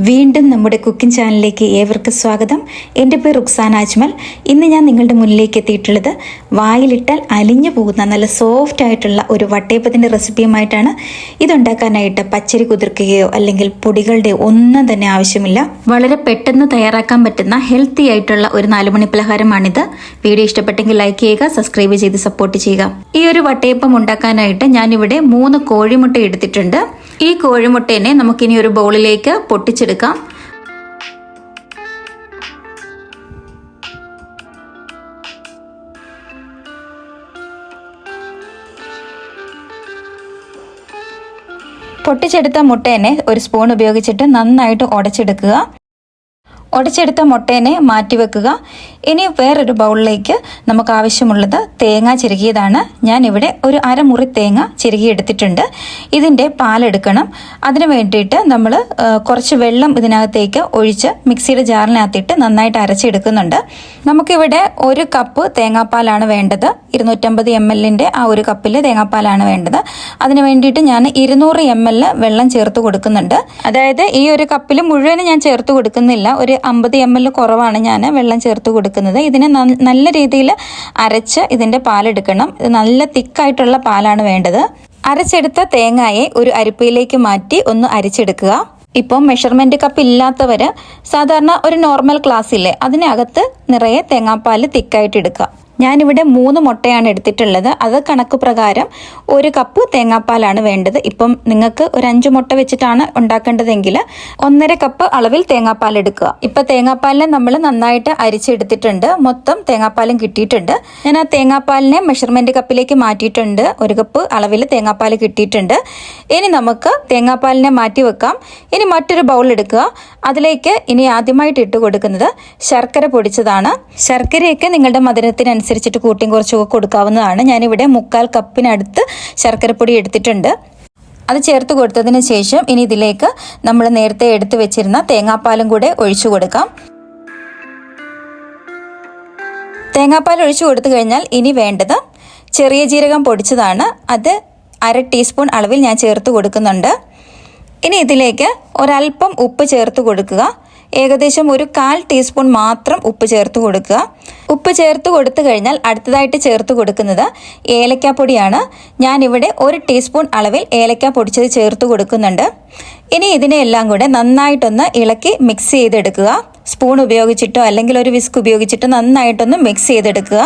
വീണ്ടും നമ്മുടെ കുക്കിംഗ് ചാനലിലേക്ക് ഏവർക്കും സ്വാഗതം. എൻ്റെ പേര് റുക്സാന അജ്മൽ. ഇന്ന് ഞാൻ നിങ്ങളുടെ മുന്നിലേക്ക് എത്തിയിട്ടുള്ളത് വായിലിട്ടാൽ അലിഞ്ഞു പോകുന്ന നല്ല സോഫ്റ്റ് ആയിട്ടുള്ള ഒരു വട്ടയപ്പത്തിൻ്റെ റെസിപ്പിയുമായിട്ടാണ്. ഇതുണ്ടാക്കാനായിട്ട് പച്ചരി കുതിർക്കുകയോ അല്ലെങ്കിൽ പൊടികളുടെ ഒന്നും തന്നെ ആവശ്യമില്ല. വളരെ പെട്ടെന്ന് തയ്യാറാക്കാൻ പറ്റുന്ന ഹെൽത്തി ആയിട്ടുള്ള ഒരു 4 മണി പലഹാരമാണിത്. വീഡിയോ ഇഷ്ടപ്പെട്ടെങ്കിൽ ലൈക്ക് ചെയ്യുക, സബ്സ്ക്രൈബ് ചെയ്ത് സപ്പോർട്ട് ചെയ്യുക. ഈ ഒരു വട്ടയപ്പം ഉണ്ടാക്കാനായിട്ട് ഞാനിവിടെ 3 കോഴിമുട്ട എടുത്തിട്ടുണ്ട്. ഈ കോഴിമുട്ടേനെ നമുക്കിനി ഒരു ബൗളിലേക്ക് പൊട്ടിച്ചെടുക്കാം. പൊട്ടിച്ചെടുത്ത മുട്ടേനെ ഒരു സ്പൂൺ ഉപയോഗിച്ചിട്ട് നന്നായിട്ട് ഉടച്ചെടുക്കുക. ഉടച്ചെടുത്ത മുട്ടേനെ മാറ്റിവെക്കുക. ഇനി വേറൊരു ബൗളിലേക്ക് നമുക്ക് ആവശ്യമുള്ളത് തേങ്ങ ചിരകിയതാണ്. ഞാനിവിടെ ഒരു അരമുറി തേങ്ങ ചിരകി എടുത്തിട്ടുണ്ട്. ഇതിൻ്റെ പാലെടുക്കണം. അതിന് വേണ്ടിയിട്ട് നമ്മൾ കുറച്ച് വെള്ളം ഇതിനകത്തേക്ക് ഒഴിച്ച് മിക്സിയുടെ ജാറിനകത്തിട്ട് നന്നായിട്ട് അരച്ചെടുക്കുന്നുണ്ട്. നമുക്കിവിടെ 1 കപ്പ് തേങ്ങാപ്പാലാണ് വേണ്ടത്. 250 ml ആ 1 കപ്പിൽ തേങ്ങാപ്പാലാണ് വേണ്ടത്. അതിന് വേണ്ടിയിട്ട് ഞാൻ 200 ml വെള്ളം ചേർത്ത് കൊടുക്കുന്നുണ്ട്. അതായത് ഈ 1 കപ്പിൽ മുഴുവനും ഞാൻ ചേർത്ത് കൊടുക്കുന്നില്ല. ഒരു 50 ml കുറവാണ് ഞാൻ വെള്ളം ചേർത്ത് കൊടുക്കുന്നത്. ഇതിനെ നല്ല രീതിയിൽ അരച്ച് ഇതിൻ്റെ പാലെടുക്കണം. ഇത് നല്ല തിക്കായിട്ടുള്ള പാലാണ് വേണ്ടത്. അരച്ചെടുത്ത തേങ്ങയെ ഒരു അരിപ്പയിലേക്ക് മാറ്റി ഒന്ന് അരിച്ചെടുക്കുക. ഇപ്പം മെഷർമെൻറ്റ് കപ്പ് ഇല്ലാത്തവർ സാധാരണ ഒരു നോർമൽ ഗ്ലാസ് ഇല്ലേ, അതിനകത്ത് നിറയെ തേങ്ങാപ്പാൽ തിക്കായിട്ട് എടുക്കുക. ഞാനിവിടെ 3 മുട്ടയാണ് എടുത്തിട്ടുള്ളത്. അത് കണക്ക് പ്രകാരം 1 കപ്പ് തേങ്ങാപ്പാലാണ് വേണ്ടത്. ഇപ്പം നിങ്ങൾക്ക് ഒരു 5 മുട്ട വെച്ചിട്ടാണ് ഉണ്ടാക്കേണ്ടതെങ്കിൽ 1.5 കപ്പ് അളവിൽ തേങ്ങാപ്പാൽ എടുക്കുക. ഇപ്പം തേങ്ങാപ്പാലിനെ നമ്മൾ നന്നായിട്ട് അരിച്ചെടുത്തിട്ടുണ്ട്. മൊത്തം തേങ്ങാപ്പാലും കിട്ടിയിട്ടുണ്ട്. ഞാൻ ആ തേങ്ങാപ്പാലിനെ മെഷർമെൻറ്റ് കപ്പിലേക്ക് മാറ്റിയിട്ടുണ്ട്. 1 കപ്പ് അളവിൽ തേങ്ങാപ്പാൽ കിട്ടിയിട്ടുണ്ട്. ഇനി നമുക്ക് തേങ്ങാപ്പാലിനെ മാറ്റി വെക്കാം. ഇനി മറ്റൊരു ബൗൾ എടുക്കുക. അതിലേക്ക് ഇനി ആദ്യമായിട്ട് ഇട്ട് കൊടുക്കുന്നത് ശർക്കര പൊടിച്ചതാണ്. ശർക്കരയൊക്കെ നിങ്ങളുടെ മധുരത്തിനനുസരിച്ചിട്ട് കൂട്ടിയും കുറച്ചൊക്കെ കൊടുക്കാവുന്നതാണ്. ഞാനിവിടെ 3/4 കപ്പിനടുത്ത് ശർക്കരപ്പൊടി എടുത്തിട്ടുണ്ട്. അത് ചേർത്ത് കൊടുത്തതിന് ശേഷം ഇനി ഇതിലേക്ക് നമ്മൾ നേരത്തെ എടുത്തു വെച്ചിരുന്ന തേങ്ങാപ്പാലും കൂടെ ഒഴിച്ചു കൊടുക്കാം. തേങ്ങാപ്പാൽ ഒഴിച്ചു കൊടുത്തു കഴിഞ്ഞാൽ ഇനി വേണ്ടത് ചെറിയ ജീരകം പൊടിച്ചതാണ്. അത് 1/2 ടീസ്പൂൺ അളവിൽ ഞാൻ ചേർത്ത് കൊടുക്കുന്നുണ്ട്. ഇനി ഇതിലേക്ക് ഒരല്പം ഉപ്പ് ചേർത്ത് കൊടുക്കുക. ഏകദേശം ഒരു 1/4 ടീസ്പൂൺ മാത്രം ഉപ്പ് ചേർത്ത് കൊടുക്കുക. ഉപ്പ് ചേർത്ത് കൊടുത്തു കഴിഞ്ഞാൽ അടുത്തതായിട്ട് ചേർത്ത് കൊടുക്കുന്നത് ഏലക്കാപ്പൊടിയാണ്. ഞാനിവിടെ 1 ടീസ്പൂൺ അളവിൽ ഏലക്ക പൊടിച്ചത് ചേർത്ത് കൊടുക്കുന്നുണ്ട്. ഇനി ഇതിനെല്ലാം കൂടെ നന്നായിട്ടൊന്ന് ഇളക്കി മിക്സ് ചെയ്തെടുക്കുക. സ്പൂൺ ഉപയോഗിച്ചിട്ടോ അല്ലെങ്കിൽ ഒരു വിസ്ക് ഉപയോഗിച്ചിട്ടോ നന്നായിട്ടൊന്ന് മിക്സ് ചെയ്തെടുക്കുക.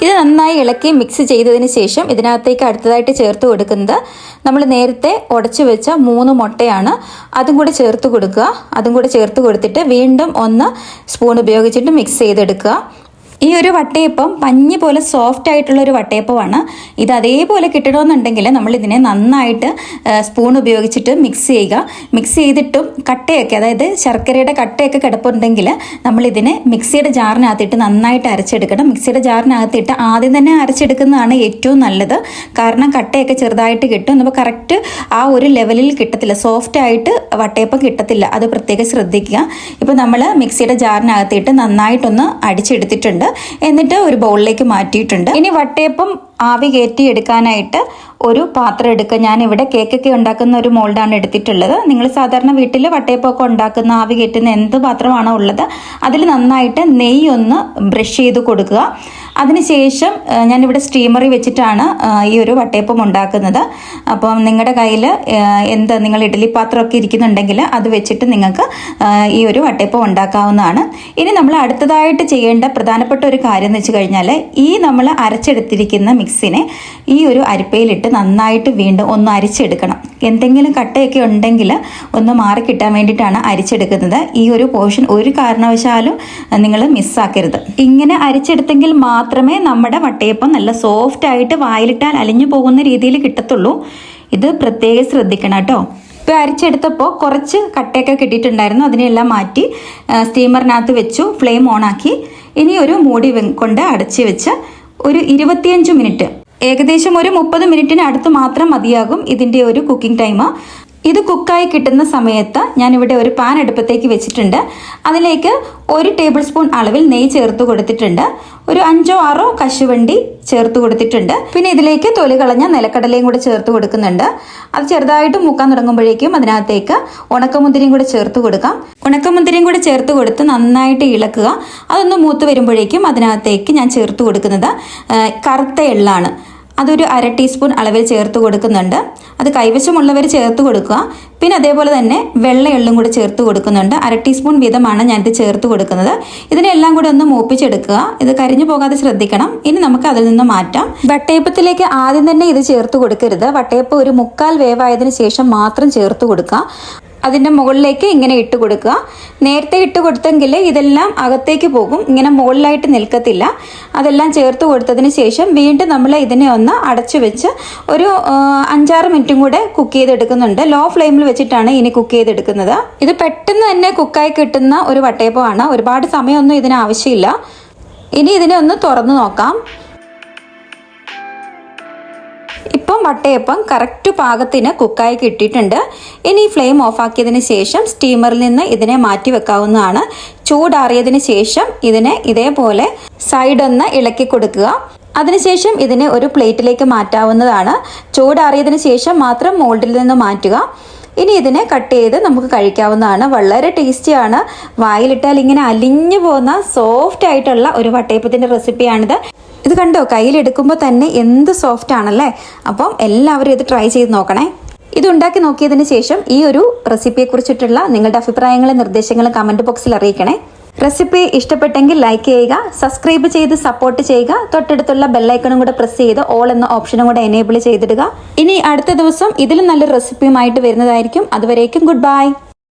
ഇത് നന്നായി ഇളക്കി മിക്സ് ചെയ്തതിന് ശേഷം ഇതിനകത്തേക്ക് അടുത്തതായിട്ട് ചേർത്ത് കൊടുക്കുന്നത് നമ്മൾ നേരത്തെ ഉടച്ചു വെച്ച 3 മുട്ടയാണ്. അതും കൂടെ ചേർത്ത് കൊടുക്കുക. അതും കൂടെ ചേർത്ത് കൊടുത്തിട്ട് വീണ്ടും ഒന്ന് സ്പൂൺ ഉപയോഗിച്ചിട്ട് മിക്സ് ചെയ്തെടുക്കുക. ഈ ഒരു വട്ടയപ്പം പഞ്ഞി പോലെ സോഫ്റ്റ് ആയിട്ടുള്ള ഒരു വട്ടയപ്പമാണ്. ഇത് അതേപോലെ കിട്ടണമെന്നുണ്ടെങ്കിൽ നമ്മൾ ഇതിനെ നന്നായിട്ട് സ്പൂൺ ഉപയോഗിച്ചിട്ട് മിക്സ് ചെയ്യുക. മിക്സ് ചെയ്തിട്ടും കട്ടയൊക്കെ, അതായത് ശർക്കരയുടെ കട്ടയൊക്കെ കിടപ്പുണ്ടെങ്കിൽ നമ്മളിതിനെ മിക്സിയുടെ ജാറിനകത്തിട്ട് നന്നായിട്ട് അരച്ചെടുക്കണം. മിക്സിയുടെ ജാറിനകത്തിട്ട് ആദ്യം തന്നെ അരച്ചെടുക്കുന്നതാണ് ഏറ്റവും നല്ലത്. കാരണം കട്ടയൊക്കെ ചെറുതായിട്ട് കിട്ടും. നമുക്ക് കറക്റ്റ് ആ ഒരു ലെവലിൽ കിട്ടത്തില്ല, സോഫ്റ്റ് ആയിട്ട് വട്ടയപ്പം കിട്ടത്തില്ല. അത് പ്രത്യേകം ശ്രദ്ധിക്കുക. ഇപ്പോൾ നമ്മൾ മിക്സിയുടെ ജാറിനകത്തിട്ട് നന്നായിട്ടൊന്ന് അടിച്ചെടുത്തിട്ടുണ്ട്. എന്നിട്ട് ഒരു ബൗളിലേക്ക് മാറ്റിയിട്ടുണ്ട്. ഇനി വട്ടയപ്പം ആവി കയറ്റി എടുക്കാനായിട്ട് ഒരു പാത്രം എടുക്കുക. ഞാനിവിടെ കേക്കൊക്കെ ഉണ്ടാക്കുന്ന ഒരു മോൾഡാണ് എടുത്തിട്ടുള്ളത്. നിങ്ങൾ സാധാരണ വീട്ടിൽ വട്ടയപ്പമൊക്കെ ഉണ്ടാക്കുന്ന ആവി കയറ്റുന്ന എന്ത് പാത്രമാണോ ഉള്ളത് അതിൽ നന്നായിട്ട് നെയ്യ് ഒന്ന് ബ്രഷ് ചെയ്ത് കൊടുക്കുക. അതിനുശേഷം ഞാനിവിടെ സ്റ്റീമറി വെച്ചിട്ടാണ് ഈ ഒരു വട്ടയപ്പം ഉണ്ടാക്കുന്നത്. അപ്പം നിങ്ങളുടെ കയ്യിൽ നിങ്ങൾ ഇഡ്ഡലി പാത്രമൊക്കെ ഇരിക്കുന്നുണ്ടെങ്കിൽ അത് വെച്ചിട്ട് നിങ്ങൾക്ക് ഈ ഒരു വട്ടയപ്പം ഉണ്ടാക്കാവുന്നതാണ്. ഇനി നമ്മൾ അടുത്തതായിട്ട് ചെയ്യേണ്ട പ്രധാനപ്പെട്ട ഒരു കാര്യം എന്ന് വെച്ച് കഴിഞ്ഞാൽ ഈ നമ്മൾ അരച്ചെടുത്തിരിക്കുന്ന മിക്സിനെ ഈ ഒരു അരിപ്പയിലിട്ട് നന്നായിട്ട് വീണ്ടും ഒന്ന് അരിച്ചെടുക്കണം. എന്തെങ്കിലും കട്ടയൊക്കെ ഉണ്ടെങ്കിൽ ഒന്ന് മാറി കിട്ടാൻ വേണ്ടിയിട്ടാണ് അരിച്ചെടുക്കുന്നത്. ഈ ഒരു പോർഷൻ ഒരു കാരണവശാലും നിങ്ങൾ മിസ്സാക്കരുത്. ഇങ്ങനെ അരിച്ചെടുത്തെങ്കിൽ മാത്രമേ നമ്മുടെ വട്ടയപ്പം നല്ല സോഫ്റ്റ് ആയിട്ട് വായിലിട്ടാൽ അലിഞ്ഞു പോകുന്ന രീതിയിൽ കിട്ടത്തുള്ളൂ. ഇത് പ്രത്യേകം ശ്രദ്ധിക്കണം കേട്ടോ. ഇപ്പോൾ അരിച്ചെടുത്തപ്പോൾ കുറച്ച് കട്ടയൊക്കെ കിട്ടിയിട്ടുണ്ടായിരുന്നു. അതിനെല്ലാം മാറ്റി സ്റ്റീമറിനകത്ത് വെച്ചു. ഫ്ലെയിം ഓണാക്കി ഇനി ഒരു മൂടി കൊണ്ട് അടച്ച് വെച്ച് ഒരു 25 മിനിറ്റ്, ഏകദേശം ഒരു 30 മിനിറ്റിന് അടുത്ത് മാത്രം മതിയാകും ഇതിൻ്റെ ഒരു കുക്കിംഗ് ടൈം. ഇത് കുക്കായി കിട്ടുന്ന സമയത്ത് ഞാനിവിടെ ഒരു പാൻ അടുപ്പത്തേക്ക് വെച്ചിട്ടുണ്ട്. അതിലേക്ക് 1 ടേബിൾ സ്പൂൺ അളവിൽ നെയ്യ് ചേർത്ത് കൊടുത്തിട്ടുണ്ട്. ഒരു 5 or 6 കശുവണ്ടി ചേർത്ത് കൊടുത്തിട്ടുണ്ട്. പിന്നെ ഇതിലേക്ക് തൊലി കളഞ്ഞ നിലക്കടലയും കൂടെ ചേർത്ത് കൊടുക്കുന്നുണ്ട്. അത് ചെറുതായിട്ട് മുക്കാൻ തുടങ്ങുമ്പോഴേക്കും അതിനകത്തേക്ക് ഉണക്കമുന്തിരിയും കൂടെ ചേർത്ത് കൊടുക്കാം. ഉണക്കമുന്തിരിയും കൂടെ ചേർത്ത് കൊടുത്ത് നന്നായിട്ട് ഇളക്കുക. അതൊന്ന് മൂത്ത് വരുമ്പോഴേക്കും അതിനകത്തേക്ക് ഞാൻ ചേർത്ത് കൊടുക്കുന്നത് കറുത്ത എള്ളാണ്. അതൊരു 1/2 ടീസ്പൂൺ അളവിൽ ചേർത്ത് കൊടുക്കുന്നുണ്ട്. അത് കൈവശമുള്ളവർ ചേർത്ത് കൊടുക്കുക. പിന്നെ അതേപോലെ തന്നെ വെള്ള എള്ളും കൂടി ചേർത്ത് കൊടുക്കുന്നുണ്ട്. 1/2 ടീസ്പൂൺ വീതമാണ് ഞാനിത് ചേർത്ത് കൊടുക്കുന്നത്. ഇതിനെല്ലാം കൂടി ഒന്ന് മൂപ്പിച്ചെടുക്കുക. ഇത് കരിഞ്ഞു പോകാതെ ശ്രദ്ധിക്കണം. ഇനി നമുക്ക് അതിൽ നിന്ന് മാറ്റാം. വട്ടയപ്പത്തിലേക്ക് ആദ്യം തന്നെ ഇത് ചേർത്ത് കൊടുക്കരുത്. വട്ടയപ്പം ഒരു 1/4 വേവായതിനു ശേഷം മാത്രം ചേർത്ത് കൊടുക്കുക. അതിൻ്റെ മുകളിലേക്ക് ഇങ്ങനെ ഇട്ട് കൊടുക്കുക. നേരത്തെ ഇട്ട് കൊടുത്തെങ്കിൽ ഇതെല്ലാം അകത്തേക്ക് പോകും, ഇങ്ങനെ മുകളിലായിട്ട് നിൽക്കത്തില്ല. അതെല്ലാം ചേർത്ത് കൊടുത്തതിന് ശേഷം വീണ്ടും നമ്മൾ ഇതിനെ ഒന്ന് അടച്ചു വെച്ച് ഒരു 5-6 മിനിറ്റും കൂടെ കുക്ക് ചെയ്തെടുക്കുന്നുണ്ട്. ലോ ഫ്ലെയിമിൽ വെച്ചിട്ടാണ് ഇനി കുക്ക് ചെയ്തെടുക്കുന്നത്. ഇത് പെട്ടെന്ന് തന്നെ കുക്കായി കിട്ടുന്ന ഒരു വട്ടയപ്പമാണ്. ഒരുപാട് സമയമൊന്നും ഇതിന് ആവശ്യമില്ല. ഇനി ഇതിനെ ഒന്ന് തുറന്നു നോക്കാം. ഇപ്പം വട്ടയപ്പം കറക്റ്റ് പാകത്തിന് കുക്കായി കിട്ടിയിട്ടുണ്ട്. ഇനി ഫ്ലെയിം ഓഫാക്കിയതിന് ശേഷം സ്റ്റീമറിൽ നിന്ന് ഇതിനെ മാറ്റി വെക്കാവുന്നതാണ്. ചൂടാറിയതിന് ശേഷം ഇതിനെ ഇതേപോലെ സൈഡൊന്ന് ഇളക്കി കൊടുക്കുക. അതിനുശേഷം ഇതിനെ ഒരു പ്ലേറ്റിലേക്ക് മാറ്റാവുന്നതാണ്. ചൂടാറിയതിന് ശേഷം മാത്രം മോൾഡിൽ നിന്ന് മാറ്റുക. ഇനി ഇതിനെ കട്ട് ചെയ്ത് നമുക്ക് കഴിക്കാവുന്നതാണ്. വളരെ ടേസ്റ്റിയാണ്. വായിലിട്ടാൽ ഇങ്ങനെ അലിഞ്ഞു പോകുന്ന സോഫ്റ്റ് ആയിട്ടുള്ള ഒരു വട്ടയപ്പത്തിൻ്റെ റെസിപ്പിയാണിത്. ഇത് കണ്ടോ, കയ്യിലെടുക്കുമ്പോൾ തന്നെ എന്ത് സോഫ്റ്റ് ആണല്ലേ. അപ്പം എല്ലാവരും ഇത് ട്രൈ ചെയ്ത് നോക്കണേ. ഇത് ഉണ്ടാക്കി നോക്കിയതിന് ശേഷം ഈ ഒരു റെസിപ്പിയെ കുറിച്ചിട്ടുള്ള നിങ്ങളുടെ അഭിപ്രായങ്ങളും നിർദ്ദേശങ്ങളും കമൻറ്റ് ബോക്സിൽ അറിയിക്കണേ. റെസിപ്പി ഇഷ്ടപ്പെട്ടെങ്കിൽ ലൈക്ക് ചെയ്യുക, സബ്സ്ക്രൈബ് ചെയ്ത് സപ്പോർട്ട് ചെയ്യുക. തൊട്ടടുത്തുള്ള ബെല്ലൈക്കണും കൂടെ പ്രസ് ചെയ്ത് ഓൾ എന്ന ഓപ്ഷനും കൂടെ എനേബിൾ ചെയ്തിടുക. ഇനി അടുത്ത ദിവസം ഇതിലും നല്ലൊരു റെസിപ്പിയുമായിട്ട് വരുന്നതായിരിക്കും. അതുവരേക്കും ഗുഡ് ബൈ.